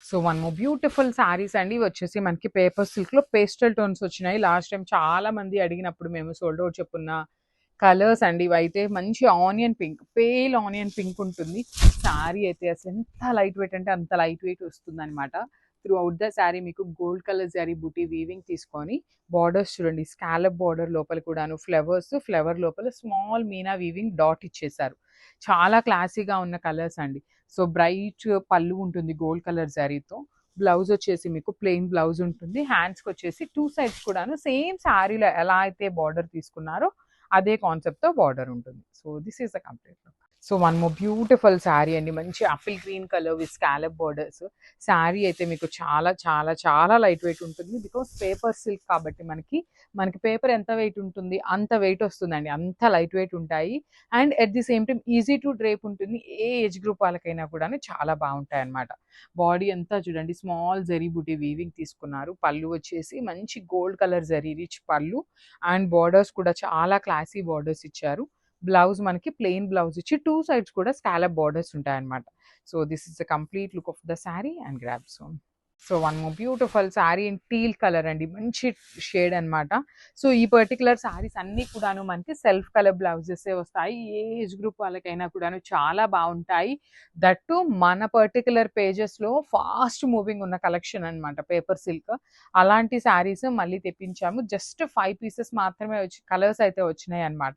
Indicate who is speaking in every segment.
Speaker 1: So one more beautiful saris అండి. ఇవి వచ్చేసి మనకి పేపర్ సిల్క్లో పేస్టల్ టోన్స్ వచ్చినాయి. లాస్ట్ టైం చాలా మంది అడిగినప్పుడు మేము సోల్డ్ అవుట్ చెప్పున్న కలర్స్ అండి. ఇవైతే మంచి onion pink, pale onion pink ఉంటుంది. శారీ అయితే అసలు ఎంత లైట్ వెయిట్ అంటే అంత లైట్ వెయిట్ వస్తుంది అనమాట. త్రూ అవుట్ ద శారీ మీకు గోల్డ్ కలర్ జరీ బుటీ వీవింగ్ తీసుకొని బార్డర్స్ చూడండి, స్కాలప్ బార్డర్ లోపల కూడాను ఫ్లవర్స్, ఫ్లవర్ లోపల స్మాల్ మీనా వీవింగ్ డాట్ ఇచ్చేసారు. చాలా క్లాసీగా ఉన్న కలర్స్ అండి. సో బ్రైట్ పళ్ళు ఉంటుంది గోల్డ్ కలర్ జరీతో. బ్లౌజ్ వచ్చేసి మీకు ప్లెయిన్ బ్లౌజ్ ఉంటుంది. హ్యాండ్స్కి వచ్చేసి టూ సైడ్స్ కూడాను సేమ్ శారీలో ఎలా అయితే బార్డర్ తీసుకున్నారో అదే కాన్సెప్ట్తో బార్డర్ ఉంటుంది. So this is the complete look. So one more beautiful sari అండి. మంచి apple green colour with scallop borders. Sari అయితే మీకు చాలా చాలా చాలా లైట్ వెయిట్ ఉంటుంది. బికాస్ పేపర్ సిల్క్ కాబట్టి మనకి పేపర్ ఎంత వెయిట్ ఉంటుంది అంత వెయిట్ వస్తుందండి. అంత లైట్ వెయిట్ ఉంటాయి. And at the same time easy to drape ఉంటుంది. ఏ ఏజ్ గ్రూప్ వాళ్ళకైనా కూడా చాలా బాగుంటాయి అన్నమాట. బాడీ అంతా చూడండి స్మాల్ జరీ బుటీ వీవింగ్ తీసుకున్నారు. పళ్ళు వచ్చేసి మంచి గోల్డ్ కలర్ జరీ రిచ్ పళ్ళు. అండ్ బార్డర్స్ కూడా చాలా క్లాసీ బార్డర్స్ ఇచ్చారు. బ్లౌజ్ మనకి ప్లెయిన్ బ్లౌజ్ ఇచ్చి టూ సైడ్స్ కూడా స్కాలప్ బార్డర్స్ ఉంటాయన్నమాట. So this is the complete look of the sari and grab son. So one more beautiful sari in teal colour అండి. మంచి షేడ్ అనమాట. సో ఈ పర్టికులర్ శారీస్ అన్నీ కూడాను మనకి సెల్ఫ్ కలర్ బ్లౌజెసే వస్తాయి. ఏ ఏజ్ గ్రూప్ వాళ్ళకైనా కూడాను చాలా బాగుంటాయి. దట్టు మన పర్టికులర్ పేజెస్లో ఫాస్ట్ మూవింగ్ ఉన్న కలెక్షన్ అనమాట పేపర్ సిల్క్. అలాంటి శారీస్ మళ్ళీ తెప్పించాము. జస్ట్ 5 పీసెస్ మాత్రమే కలర్స్ అయితే వచ్చినాయి అనమాట.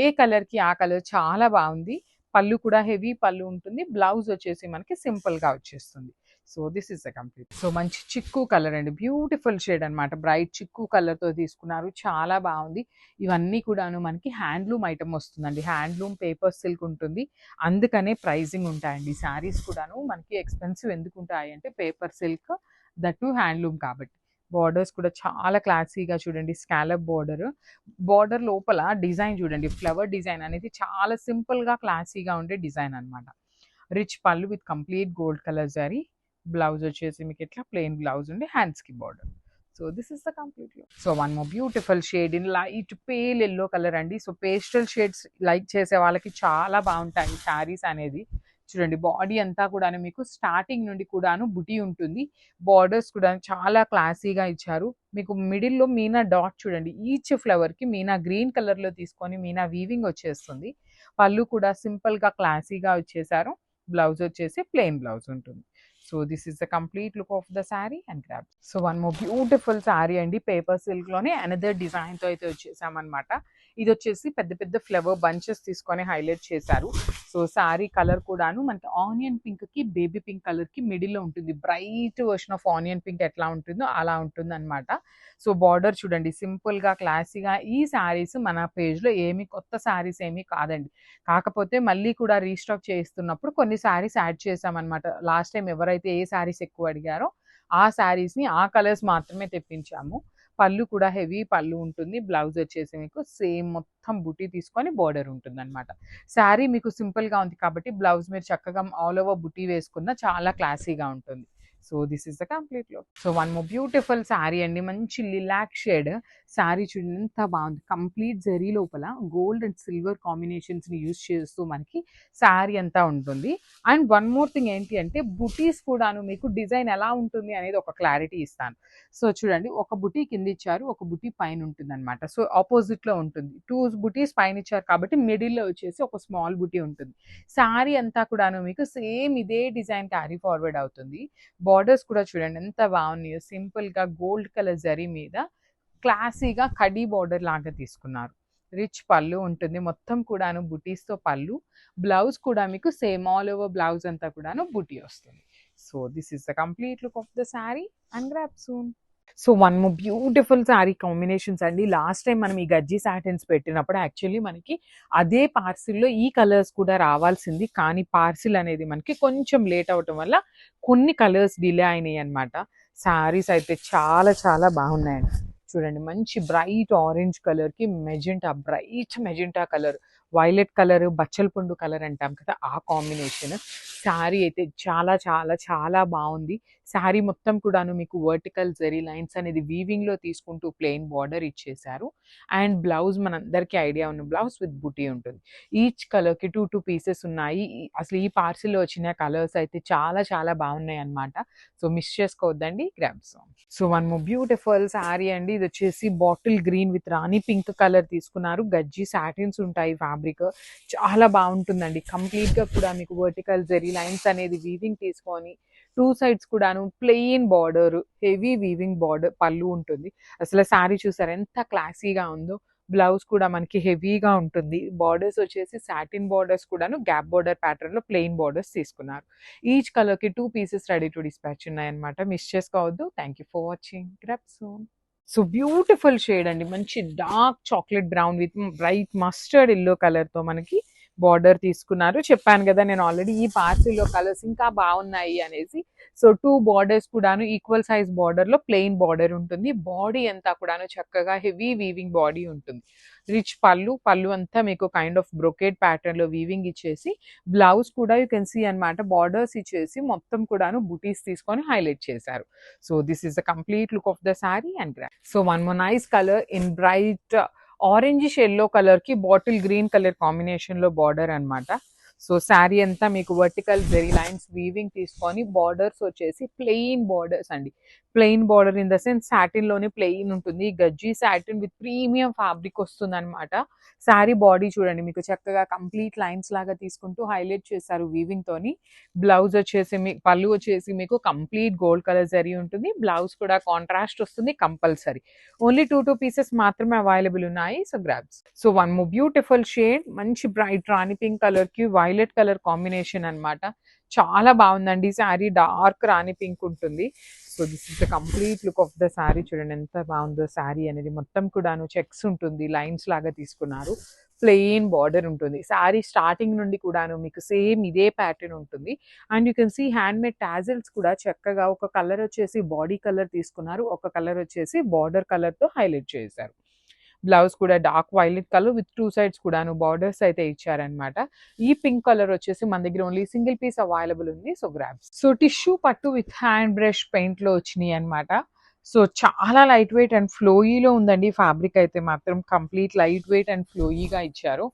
Speaker 1: ఏ కలర్కి ఆ కలర్ చాలా బాగుంది. పళ్ళు కూడా హెవీ పళ్ళు ఉంటుంది. బ్లౌజ్ వచ్చేసి మనకి సింపుల్గా వచ్చేస్తుంది. So this is the complete. So మంచి చిక్కు కలర్ అండి. బ్యూటిఫుల్ షేడ్ అనమాట. బ్రైట్ చిక్కు కలర్తో తీసుకున్నారు. చాలా బాగుంది. ఇవన్నీ కూడాను మనకి హ్యాండ్లూమ్ ఐటమ్ వస్తుందండి. హ్యాండ్లూమ్ పేపర్ సిల్క్ ఉంటుంది. అందుకనే ప్రైజింగ్ ఉంటాయండి. శారీస్ కూడాను మనకి ఎక్స్పెన్సివ్ ఎందుకు ఉంటాయి అంటే paper silk, that to handloom కాబట్టి. బార్డర్స్ కూడా చాలా క్లాసీగా చూడండి. Scallop border. బార్డర్ లోపల డిజైన్ చూడండి. ఫ్లవర్ డిజైన్ అనేది చాలా సింపుల్గా క్లాసీగా ఉండే డిజైన్ అనమాట. రిచ్ పళ్ళు with complete gold colour zari. Blouse వచ్చేసి మీకు ఇట్లా ప్లెయిన్ బ్లౌజ్ ఉండి హ్యాండ్స్కి border. So this is the complete look. So one more beautiful shade in light pale yellow colour అండి. సో పేస్టల్ షేడ్స్ లైక్ చేసే వాళ్ళకి చాలా బాగుంటాయి శారీస్ అనేది. చూడండి బాడీ అంతా కూడాను మీకు స్టార్టింగ్ నుండి కూడాను బుటీ ఉంటుంది. బార్డర్స్ కూడా చాలా క్లాసీగా ఇచ్చారు. మీకు మిడిల్లో మీనా డాట్ చూడండి. ఈచ్ ఫ్లవర్కి మీనా గ్రీన్ కలర్లో తీసుకొని మీనా వీవింగ్ వచ్చేస్తుంది. పళ్ళు కూడా సింపుల్గా క్లాసీగా వచ్చేసారు. బ్లౌజ్ వచ్చేసి ప్లెయిన్ బ్లౌజ్ ఉంటుంది. So this is the complete look of the sari and grab. So one more beautiful sari అండి. పేపర్ సిల్క్లోనే అనదర్ డిజైన్తో అయితే వచ్చేసామన్నమాట. ఇది వచ్చేసి పెద్ద పెద్ద ఫ్లవర్ బంచెస్ తీసుకొని హైలైట్ చేశారు. సో శారీ కలర్ కూడాను మనకి ఆనియన్ పింక్కి బేబీ పింక్ కలర్కి మిడిల్లో ఉంటుంది. Bright version of onion pink ఎట్లా ఉంటుందో అలా ఉంటుంది అనమాట. సో బార్డర్ చూడండి సింపుల్గా క్లాసీగా. ఈ శారీస్ మన పేజ్లో ఏమి కొత్త శారీస్ ఏమీ కాదండి. కాకపోతే మళ్ళీ కూడా రీస్టాక్ చేస్తున్నప్పుడు కొన్ని శారీస్ యాడ్ చేసామన్నమాట. లాస్ట్ టైం ఎవరైతే ఏ శారీస్ ఎక్కువ అడిగారో ఆ శారీస్ని ఆ కలర్స్ మాత్రమే తెప్పించాము. పళ్ళు కూడా హెవీ పళ్ళు ఉంటుంది. బ్లౌజ్ వచ్చేసి మీకు సేమ్ మొత్తం బుటీ తీసుకొని బార్డర్ ఉంటుంది అనమాట. శారీ మీకు సింపుల్గా ఉంది కాబట్టి బ్లౌజ్ మీరు చక్కగా ఆల్ ఓవర్ బుటీ వేసుకున్న చాలా క్లాసీగా ఉంటుంది. So this is the complete look. So one more beautiful sari అండి. మంచి లిలాక్ షేడ్ శారీ చూడండి ఎంత బాగుంది. కంప్లీట్ జరీ లోపల గోల్డ్ అండ్ సిల్వర్ కాంబినేషన్స్ని యూజ్ చేస్తూ మనకి శారీ అంతా ఉంటుంది. అండ్ వన్ మోర్ థింగ్ ఏంటి అంటే బుటీస్ కూడాను మీకు డిజైన్ ఎలా ఉంటుంది అనేది ఒక క్లారిటీ ఇస్తాను. సో చూడండి ఒక బుటీ కింద ఇచ్చారు, ఒక బుటీ పైన ఉంటుంది అనమాట. సో ఆపోజిట్లో ఉంటుంది. 2 బుటీస్ పైన ఇచ్చారు కాబట్టి మిడిల్లో వచ్చేసి ఒక స్మాల్ బుటీ ఉంటుంది. శారీ అంతా కూడాను మీకు సేమ్ ఇదే డిజైన్ క్యారీ ఫార్వర్డ్ అవుతుంది. బార్డర్స్ కూడా చూడండి ఎంత బాగున్నాయో. సింపుల్గా గోల్డ్ కలర్ జరీ మీద క్లాసీగా కడీ బార్డర్ లాగా తీసుకున్నారు. రిచ్ పళ్ళు ఉంటుంది. మొత్తం కూడాను బుటీస్తో పళ్ళు. బ్లౌజ్ కూడా మీకు సేమ్ ఆల్ ఓవర్ బ్లౌజ్ అంతా కూడాను బుటీ వస్తుంది. So this is the complete look of the sari and grab soon. So one more beautiful sari combinations అండి. లాస్ట్ టైం మనం ఈ గజ్జి సాటిన్స్ పెట్టినప్పుడు యాక్చువల్లీ మనకి అదే పార్సిల్లో ఈ కలర్స్ కూడా రావాల్సింది. కానీ పార్సిల్ అనేది మనకి కొంచెం లేట్ అవటం వల్ల కొన్ని కలర్స్ డిలే అయినాయి అనమాట. శారీస్ అయితే చాలా చాలా బాగున్నాయండి. చూడండి మంచి బ్రైట్ ఆరెంజ్ కలర్కి magenta, bright magenta colour, violet colour, బచ్చల పండు కలర్ అంటాం కదా ఆ కాంబినేషన్. శారీ అయితే చాలా చాలా చాలా బాగుంది. శారీ మొత్తం కూడాను మీకు వర్టికల్ జెరీ లైన్స్ అనేది వీవింగ్‌లో తీసుకుంటూ ప్లెయిన్ బార్డర్ ఇచ్చేశారు. అండ్ బ్లౌజ్ మనందరికీ ఐడియా ఉన్న బ్లౌజ్ విత్ బుటీ ఉంటుంది. ఈచ్ కలర్‌కి 2 పీసెస్ ఉన్నాయి. అసలు ఈ పార్సిల్‌లో వచ్చిన కలర్స్ అయితే చాలా చాలా బాగున్నాయన్నమాట. సో, మిస్ చేసుకోవద్దండి. Grabs. So, one more beautiful sari అండి. ఇది వచ్చేసి bottle green with rani pink colour తీసుకున్నారు. గజ్జి సాటిన్స్ ఉంటాయి ఫ్యాబ్రిక్. చాలా బాగుంటుందండి. కంప్లీట్‌గా కూడా మీకు వర్టికల్ జెరీ లైన్స్ అనేది వీవింగ్ తీసుకొని 2 సైడ్స్ కూడాను plain border, heavy weaving border పళ్ళు ఉంటుంది. అసలు శారీ చూసారా ఎంత క్లాసీగా ఉందో. బ్లౌజ్ కూడా మనకి హెవీగా ఉంటుంది. బార్డర్స్ వచ్చేసి సాటిన్ బార్డర్స్ కూడాను గ్యాప్ బార్డర్ ప్యాటర్న్‌లో ప్లెయిన్ బార్డర్స్ తీసుకున్నారు. ఈచ్ కలర్‌కి 2 పీసెస్ రెడీ టు డిస్పాచ్ ఉన్నాయన్నమాట. మిస్ చేసుకోవద్దు. Thank you for watching. Grab soon. So, beautiful shade అండి. మంచి dark chocolate brown with bright mustard yellow కలర్‌తో మనకి బార్డర్ తీసుకున్నారు. చెప్పాను కదా నేను ఆల్రెడీ ఈ పార్సిల్‌లో కలర్స్ ఇంకా బాగున్నాయి అనేసి. సో, 2 బార్డర్స్ కూడాను ఈక్వల్ సైజ్ బార్డర్‌లో ప్లెయిన్ బార్డర్ ఉంటుంది. బాడీ అంతా కూడాను చక్కగా హెవీ వీవింగ్ బాడీ ఉంటుంది. రిచ్ పళ్ళు అంతా మీకు కైండ్ ఆఫ్ బ్రొకేడ్ ప్యాటర్న్‌లో వీవింగ్ ఇచ్చేసి, బ్లౌజ్ కూడా యూ కెన్ సీ అన్నమాట. బార్డర్స్ ఇచ్చేసి మొత్తం కూడాను బుటీస్ తీసుకొని హైలైట్ చేశారు. So, this is the complete look of the sari and grand. So, one more nice colour in bright orangish yellow కలర్‌కి బాటిల్ గ్రీన్ కలర్ కాంబినేషన్‌లో బార్డర్ అన్నమాట. సో, శారీ అంతా మీకు వర్టికల్ జెరీ లైన్స్ వీవింగ్ తీసుకొని బార్డర్స్ వచ్చేసి ప్లెయిన్ బార్డర్స్ అండి. Plain border in the sense సాటిన్‌లోనే plain ఉంటుంది. గజ్జి సాటిన్ విత్ ప్రీమియం ఫ్యాబ్రిక్ వస్తుందన్నమాట. శారీ బాడీ చూడండి మీకు చక్కగా కంప్లీట్ లైన్స్ లాగా తీసుకుంటూ హైలైట్ చేశారు వీవింగ్‌తోని. బ్లౌజ్ వచ్చేసి పళ్ళు వచ్చేసి మీకు కంప్లీట్ గోల్డ్ కలర్ జరీ ఉంటుంది. బ్లౌజ్ కూడా కాంట్రాస్ట్ వస్తుంది కంపల్సరీ. ఓన్లీ 2 పీసెస్ మాత్రమే అవైలబుల్ ఉన్నాయి. So, grabs. So, one more beautiful shade మంచి బ్రైట్ రాణి పింక్ కలర్‌కి వైలెట్ కలర్ కాంబినేషన్ అన్నమాట. చాలా బాగుందండి. శారీ డార్క్ రాణి పింక్ ఉంటుంది. So, this is the complete look of the sari. చూడండి ఎంత బాగుందో శారీ అనేది. మొత్తం కూడాను చెక్స్ ఉంటుంది. లైన్స్ లాగా తీసుకున్నారు. ప్లెయిన్ బార్డర్ ఉంటుంది. శారీ స్టార్టింగ్ నుండి కూడాను మీకు సేమ్ ఇదే ప్యాటర్న్ ఉంటుంది. And you can see handmade tassels కూడా చక్కగా ఒక కలర్ వచ్చేసి బాడీ కలర్ తీసుకున్నారు. ఒక కలర్ వచ్చేసి బార్డర్ కలర్‌తో హైలైట్ చేశారు. బ్లౌజ్ కూడా dark violet colour with 2 sides కూడాను బార్డర్స్ అయితే ఇచ్చారన్నమాట. ఈ పింక్ కలర్ వచ్చేసి మన దగ్గర ఓన్లీ సింగిల్ పీస్ అవైలబుల్ ఉంది. So, grabs. సో, టిష్యూ పట్టు విత్ హ్యాండ్ బ్రష్ పెయింట్‌లో వచ్చినాయి అన్నమాట. సో, చాలా లైట్ వెయిట్ అండ్ ఫ్లోయీలో ఉందండి. ఫ్యాబ్రిక్ అయితే మాత్రం కంప్లీట్ లైట్ వెయిట్ అండ్ ఫ్లోయీగా ఇచ్చారు.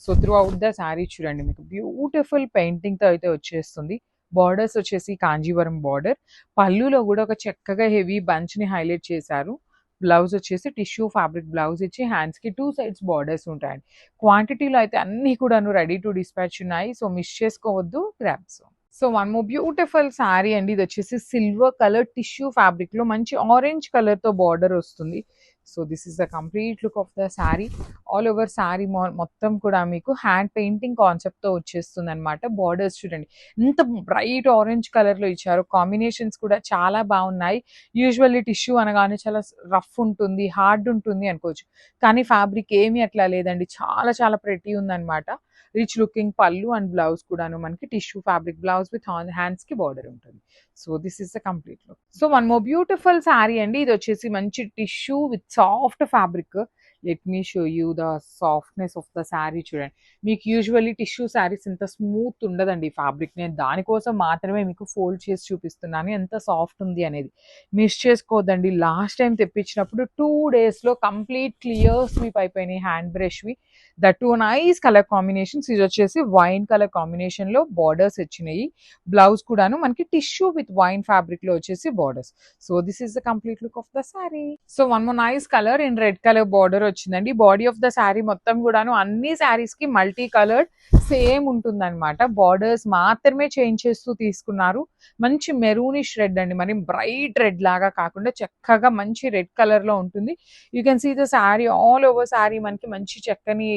Speaker 1: So, through out the sari చూడండి మీకు బ్యూటిఫుల్ పెయింటింగ్‌తో అయితే వచ్చేస్తుంది. బార్డర్స్ వచ్చేసి కాంజీవరం బార్డర్. పళ్ళులో కూడా ఒక చక్కగా హెవీ బంచ్‌ని హైలైట్ చేశారు. బ్లౌజ్ వచ్చేసి టిష్యూ ఫ్యాబ్రిక్ బ్లౌజ్ ఇచ్చి హ్యాండ్స్‌కి 2 సైడ్స్ బార్డర్స్ ఉంటాయండి. క్వాంటిటీలో అయితే అన్నీ కూడాను రెడీ టు డిస్పాచ్ ఉన్నాయి. సో, మిస్ చేసుకోవద్దు. Grabs. So, one more beautiful sari అండి. ఇది వచ్చేసి సిల్వర్ కలర్ టిష్యూ ఫ్యాబ్రిక్‌లో మంచి ఆరెంజ్ కలర్‌తో బార్డర్ వస్తుంది. So, this is the complete look of the sari. All over sari మొత్తం కూడా మీకు హ్యాండ్ పెయింటింగ్ కాన్సెప్ట్‌తో వచ్చేస్తుందన్నమాట. బార్డర్స్ చూడండి ఎంత బ్రైట్ ఆరెంజ్ కలర్‌లో ఇచ్చారు. కాంబినేషన్స్ కూడా చాలా బాగున్నాయి. యూజువల్లీ టిష్యూ అనగానే చాలా రఫ్ ఉంటుంది, హార్డ్ ఉంటుంది అనుకోవచ్చు. కానీ ఫ్యాబ్రిక్ ఏమీ అట్లా లేదండి. చాలా చాలా ప్రెటీ ఉందన్నమాట. రిచ్ లుకింగ్ పళ్ళు అండ్ బ్లౌజ్ కూడాను మనకి టిష్యూ ఫ్యాబ్రిక్ బ్లౌజ్ విత్ హ్యాండ్స్‌కి బార్డర్ ఉంటుంది. So, this is the complete look. So, one more beautiful sari అండి. ఇది వచ్చేసి మంచి tissue with soft fabric. Let me show you the softness of the sari చూడండి. మీకు యూజువల్లీ టిష్యూ శారీస్ ఇంత స్మూత్ ఉండదండి ఫ్యాబ్రిక్. నేను దానికోసం మాత్రమే మీకు ఫోల్డ్ చేసి చూపిస్తున్నాను ఎంత సాఫ్ట్ ఉంది అనేది. మిస్ చేసుకోవద్దండి. లాస్ట్ టైం తెప్పించినప్పుడు 2 డేస్‌లో కంప్లీట్ క్లియర్ స్వీప్ అయిపోయినాయి హ్యాండ్ బ్రష్‌వి. That too nice colour combinations. ఇది వచ్చేసి వైన్ కలర్ కాంబినేషన్‌లో బార్డర్స్ వచ్చినాయి. బ్లౌజ్ కూడాను మనకి టిష్యూ విత్ వైన్ ఫ్యాబ్రిక్‌లో వచ్చేసి borders. So, this is the complete look of the sari. So, one more nice colour in red colour border వచ్చిందండి. బాడీ ఆఫ్ ద శారీ మొత్తం కూడాను అన్ని శారీస్‌కి మల్టీ కలర్డ్ సేమ్ ఉంటుందన్నమాట. బార్డర్స్ మాత్రమే చేంజ్ చేస్తూ తీసుకున్నారు. మంచి మెరూనిష్ రెడ్ అండి. మరి బ్రైట్ రెడ్ లాగా కాకుండా చక్కగా మంచి రెడ్ కలర్‌లో ఉంటుంది. You can see the sari all over sari మనకి మంచి చక్కని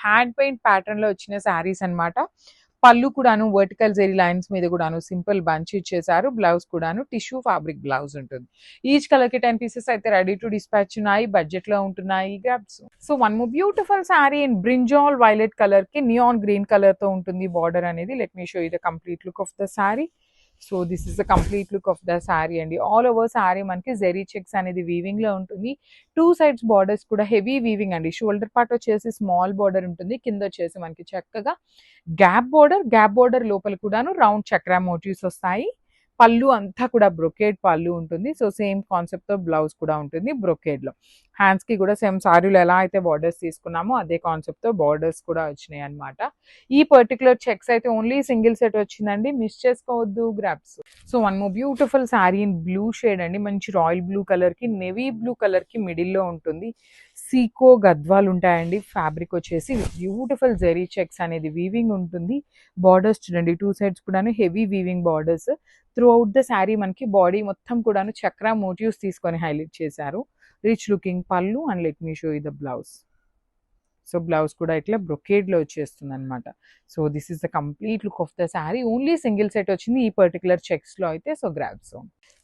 Speaker 1: హ్యాండ్ పెయింట్ ప్యాటర్న్‌లో వచ్చిన శారీస్ అన్నమాట. పళ్ళు కూడాను వర్టికల్ జెరీ లైన్స్ మీద కూడాను సింపుల్ బంచ్ ఇచ్చేసారు. బ్లౌజ్ కూడాను టిష్యూ ఫ్యాబ్రిక్ బ్లౌజ్ ఉంటుంది. ఈచ్ కలర్‌కి 10 పీసెస్ అయితే రెడీ టు డిస్పాచ్ ఉన్నాయి. బడ్జెట్‌లో ఉంటున్నాయి. Grabs. So, one more beautiful sari in brinjal violet కలర్‌కి నియాన్ గ్రీన్ కలర్‌తో ఉంటుంది బార్డర్ అనేది. Let me show you the complete look of the sari. So this is the complete look of the sari అండి. All over sari మనకి zari checks అనేది weaving లో ఉంటుంది. Two sides borders కూడా హెవీ వీవింగ్ అండి. షోల్డర్ పార్ట్ వచ్చేసి స్మాల్ బార్డర్ ఉంటుంది, కింద వచ్చేసి మనకి చక్కగా గ్యాప్ బార్డర్ లోపల కూడాను రౌండ్ చక్రా మోటివ్స్ వస్తాయి. పళ్ళు అంతా కూడా బ్రొకేడ్ పళ్ళు ఉంటుంది. సో సేమ్ కాన్సెప్ట్ తో బ్లౌజ్ కూడా ఉంటుంది బ్రొకేడ్ లో. హ్యాండ్స్ కి కూడా సేమ్ సారీలో ఎలా అయితే బార్డర్స్ తీసుకున్నామో అదే కాన్సెప్ట్ తో బార్డర్స్ కూడా వచ్చినాయి అనమాట. ఈ పర్టికులర్ చెక్స్ అయితే ఓన్లీ సింగిల్ సెట్ వచ్చిందండి, మిస్ చేసుకోవద్దు, grasp. So one more beautiful sari in blue shade అండి. మంచి రాయల్ బ్లూ కలర్ కి నెవీ బ్లూ కలర్ కి మిడిల్ లో ఉంటుంది. సీకో గద్వాలు ఉంటాయండి. ఫ్యాబ్రిక్ వచ్చేసి బ్యూటిఫుల్ జెరీ చెక్స్ అనేది వీవింగ్ ఉంటుంది. బార్డర్స్ చూడండి, టూ సైడ్స్ కూడాను heavy weaving borders. Through out the sari మనకి బాడీ మొత్తం కూడాను చక్రా మోటివ్స్ తీసుకొని హైలైట్ చేశారు. రిచ్ లుకింగ్ పళ్ళు and let me show you the blouse. So blouse కూడా ఇట్లా బ్రొకేడ్ లో వచ్చేస్తుంది అనమాట. So this is the complete look of the sari. Only single set వచ్చింది ఈ పర్టికులర్ చెక్స్ లో అయితే. So grabs.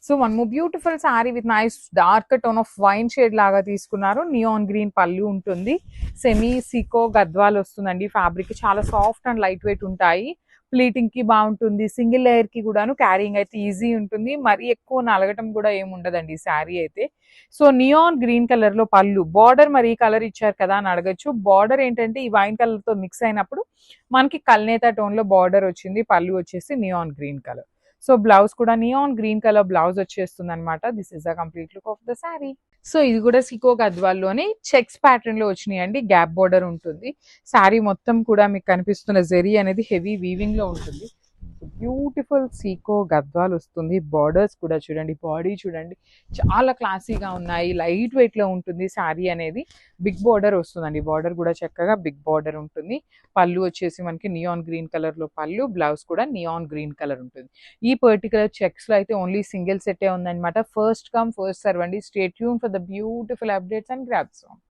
Speaker 1: So one more beautiful sari with nice dark tone of wine shade లాగా తీసుకున్నారు. నియాన్ గ్రీన్ పళ్ళు ఉంటుంది. సెమీ సీకో గద్వాల్ వస్తుందండి. ఫ్యాబ్రిక్ చాలా సాఫ్ట్ అండ్ లైట్ వెయిట్ ఉంటాయి. ప్లీటింగ్ కి బాగుంటుంది. సింగిల్ లేయర్ కి కూడాను క్యారింగ్ అయితే ఈజీ ఉంటుంది. మరి ఎక్కువ నలగటం కూడా ఏమి ఉండదండి శారీ అయితే. సో నియాన్ గ్రీన్ కలర్ లో పళ్ళు, బార్డర్ మరి ఈ కలర్ ఇచ్చారు కదా అని అడగచ్చు. బార్డర్ ఏంటంటే ఈ వైన్ కలర్ తో మిక్స్ అయినప్పుడు మనకి కల్నేత టోన్ లో బార్డర్ వచ్చింది. పళ్ళు వచ్చేసి neon green colour. So blouse కూడా నియాన్ గ్రీన్ కలర్ బ్లౌజ్ వచ్చేస్తుంది అనమాట. This is the complete look of the sari. So ఇది కూడా సికో గద్వాల్లోనే చెక్స్ ప్యాటర్న్ లో వచ్చినాయండి. గ్యాప్ బార్డర్ ఉంటుంది. శారీ మొత్తం కూడా మీకు కనిపిస్తున్న జెరీ అనేది హెవీ వీవింగ్ లో ఉంటుంది. బ్యూటిఫుల్ సీకో గద్వాల్ వస్తుంది. బార్డర్స్ కూడా చూడండి, బాడీ చూడండి, చాలా క్లాసీగా ఉన్నాయి. లైట్ వెయిట్ లో ఉంటుంది శారీ అనేది. బిగ్ బార్డర్ వస్తుందండి. బార్డర్ కూడా చక్కగా బిగ్ బార్డర్ ఉంటుంది. పళ్ళు వచ్చేసి మనకి నియాన్ గ్రీన్ కలర్ లో పళ్ళు, బ్లౌజ్ కూడా నియాన్ గ్రీన్ కలర్ ఉంటుంది. ఈ పర్టికులర్ చెక్స్ లో అయితే ఓన్లీ సింగిల్ సెటే ఉందన్నమాట. ఫస్ట్ కమ్ ఫస్ట్ సర్వ్ అండి. Stay tune for the beautiful updates and grabs.